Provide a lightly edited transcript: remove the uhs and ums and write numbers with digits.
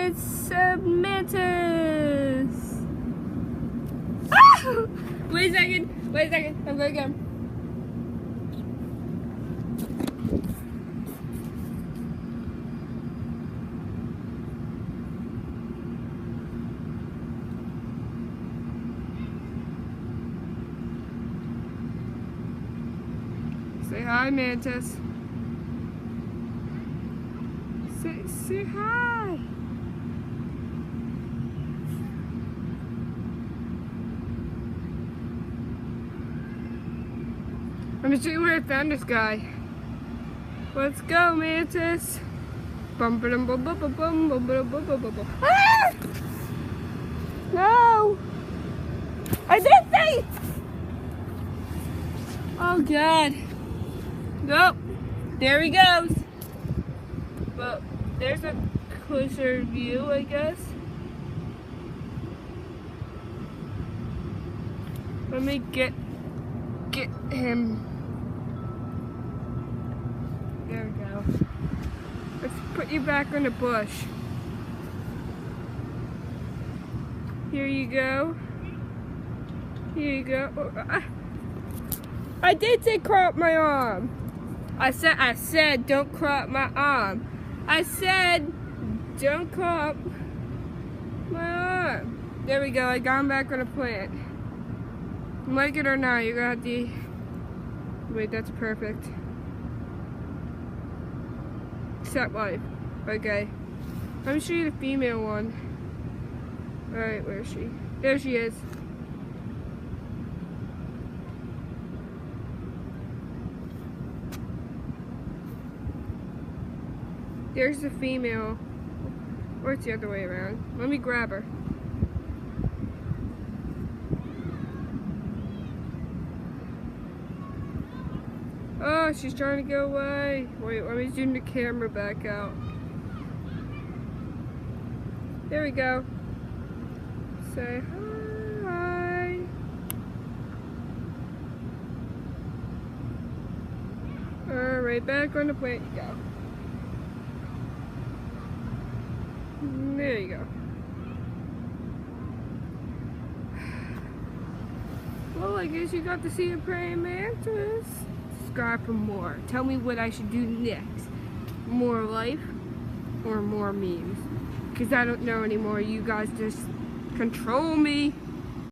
It's a mantis. Ah! Wait a second. I'm going again. Say hi, Mantis. Say hi. Let me see where I found this guy. Let's go, Mantis. Bum ba dum bum bum bum bum bum bum bum bum bum. Ah! No! I didn't say! Oh God. Nope. There he goes. Well, there's a closer view, I guess. Let me get him. There we go. Let's put you back in the bush. Here you go. Here you go. Oh, I did say crop my arm. I said don't crop my arm. I said don't crop my arm. There we go. I got him back on a plant. Like it or not, you're gonna have to. Wait, that's perfect. Set life. Okay. Let me show you the female one. Alright, where is she? There she is. There's the female. Or it's the other way around. Let me grab her. Oh, she's trying to go away. Wait, let me zoom the camera back out. There we go. Say hi. Alright, back on the plant you go. There you go. Well, I guess you got to see a praying mantis. Subscribe for more. Tell me what I should do next. More life or more memes? Because I don't know anymore. You guys just control me.